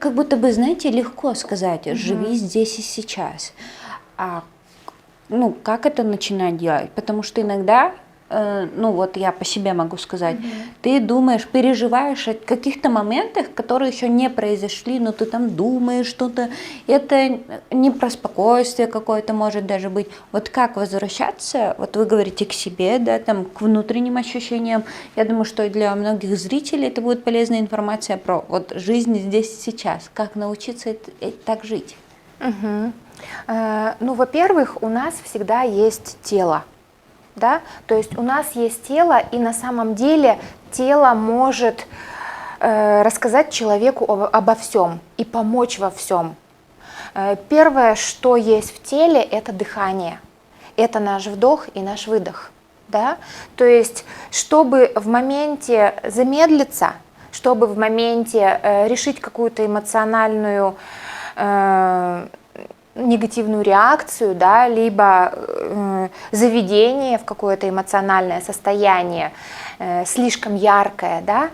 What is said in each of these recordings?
как будто бы, знаете, легко сказать, живи здесь и сейчас. А ну, как это начинать делать? Потому что иногда, ну вот я по себе могу сказать, ты думаешь, переживаешь о каких-то моментах, которые еще не произошли, но ты там думаешь что-то. Это не про спокойствие какое-то может даже быть. Вот как возвращаться, вот вы говорите к себе, да, там, к внутренним ощущениям. Я думаю, что и для многих зрителей это будет полезная информация про вот жизнь здесь и сейчас. Как научиться так жить? Ну, во-первых, у нас всегда есть тело, да, то есть у нас есть тело, и на самом деле тело может рассказать человеку обо всем и помочь во всем. Первое, что есть в теле, это дыхание, это наш вдох и наш выдох, да, то есть чтобы в моменте замедлиться, чтобы в моменте решить какую-то эмоциональную негативную реакцию, да, либо заведение в какое-то эмоциональное состояние, слишком яркое, да,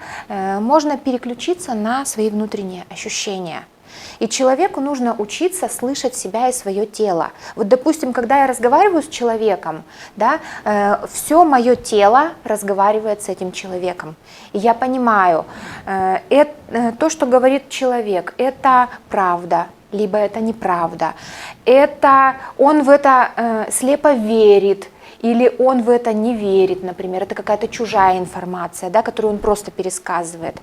можно переключиться на свои внутренние ощущения. И человеку нужно учиться слышать себя и свое тело. Вот, допустим, когда я разговариваю с человеком, да, все мое тело разговаривает с этим человеком. И я понимаю, то, что говорит человек, это правда, либо это неправда. Это он в это слепо верит, или он в это не верит, например, это какая-то чужая информация, да, которую он просто пересказывает.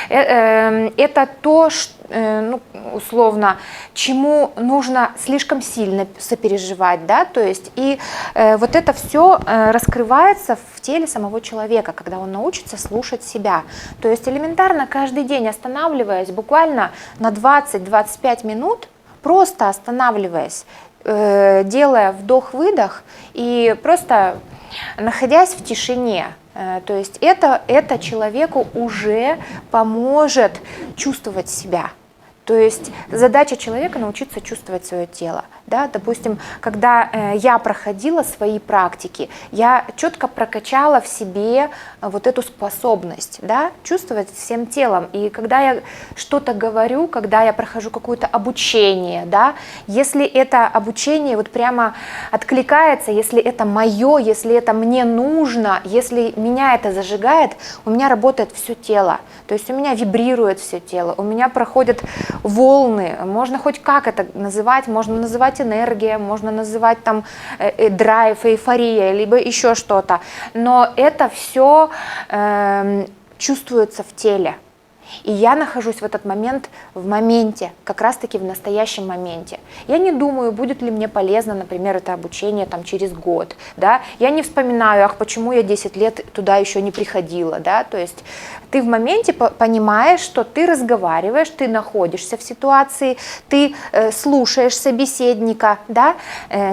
Это то, ну, условно, чему нужно слишком сильно сопереживать, да, то есть и вот это все раскрывается в теле самого человека, когда он научится слушать себя. То есть элементарно каждый день останавливаясь буквально на 20-25 минут, просто останавливаясь, делая вдох-выдох и просто находясь в тишине. То есть это человеку уже поможет чувствовать себя. То есть задача человека научиться чувствовать свое тело. Да? Допустим, когда я проходила свои практики, я четко прокачала в себе вот эту способность, да, чувствовать всем телом. И когда я что-то говорю, когда я прохожу какое-то обучение, да, если это обучение вот прямо откликается, если это мое, если это мне нужно, если меня это зажигает, у меня работает все тело. То есть у меня вибрирует все тело, у меня проходят волны, можно хоть как это называть, можно называть энергия, можно называть там драйв, эйфория, либо еще что-то, но это все чувствуется в теле. И я нахожусь в этот момент в моменте, как раз-таки в настоящем моменте. Я не думаю, будет ли мне полезно, например, это обучение там, через год. Да? Я не вспоминаю, ах, почему я 10 лет туда еще не приходила. Да? То есть ты в моменте понимаешь, что ты разговариваешь, ты находишься в ситуации, ты слушаешь собеседника. Да?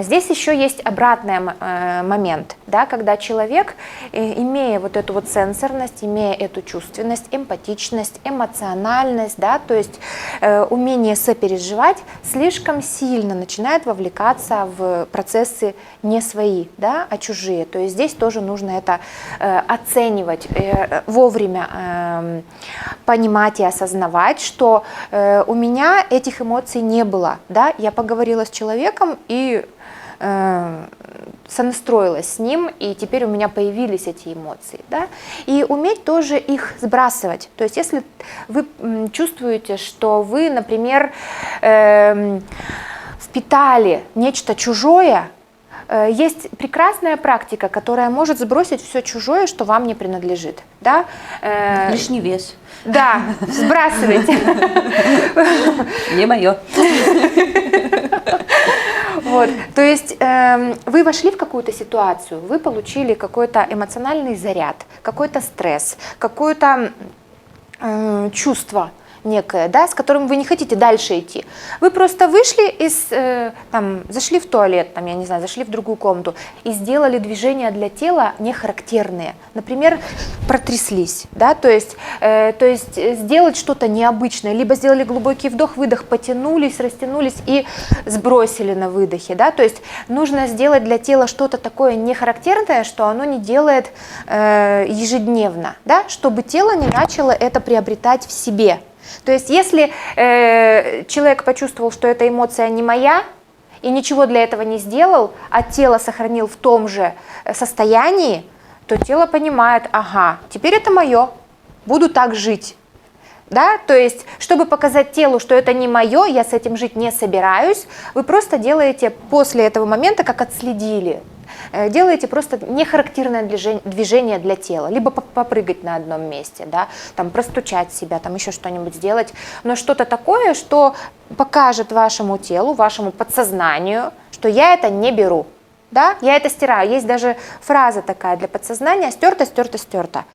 Здесь еще есть обратный момент, да? Когда человек, имея вот эту вот сенсорность, имея эту чувственность, эмпатичность, эмоциональность, да, то есть умение сопереживать, слишком сильно начинает вовлекаться в процессы не свои, да, а чужие. То есть здесь тоже нужно это оценивать, вовремя понимать и осознавать, что у меня этих эмоций не было. Да? Я поговорила с человеком и сонастроилась с ним, и теперь у меня появились эти эмоции. Да? И уметь тоже их сбрасывать. То есть если вы чувствуете, что вы, например, впитали нечто чужое, есть прекрасная практика, которая может сбросить все чужое, что вам не принадлежит. Да? Лишний вес. Да, сбрасывайте. Не мое. Вот, то есть вы вошли в какую-то ситуацию, вы получили какой-то эмоциональный заряд, какой-то стресс, какое-то чувство некое, да, с которым вы не хотите дальше идти. Вы просто вышли зашли в туалет, там, я не знаю, зашли в другую комнату и сделали движения для тела не характерные. Например, протряслись, да, то есть сделать что-то необычное, либо сделали глубокий вдох-выдох, потянулись, растянулись и сбросили на выдохе, да, то есть нужно сделать для тела что-то такое нехарактерное, что оно не делает ежедневно, да, чтобы тело не начало это приобретать в себе. То есть если человек почувствовал, что эта эмоция не моя, и ничего для этого не сделал, а тело сохранил в том же состоянии, то тело понимает, ага, теперь это мое, буду так жить. Да? То есть, чтобы показать телу, что это не мое, я с этим жить не собираюсь, вы просто делаете после этого момента, как отследили, делаете просто нехарактерное движение для тела, либо попрыгать на одном месте, да? Там простучать себя, там еще что-нибудь сделать, но что-то такое, что покажет вашему телу, вашему подсознанию, что я это не беру, да? Я это стираю. Есть даже фраза такая для подсознания: стерто, стерто, стерто.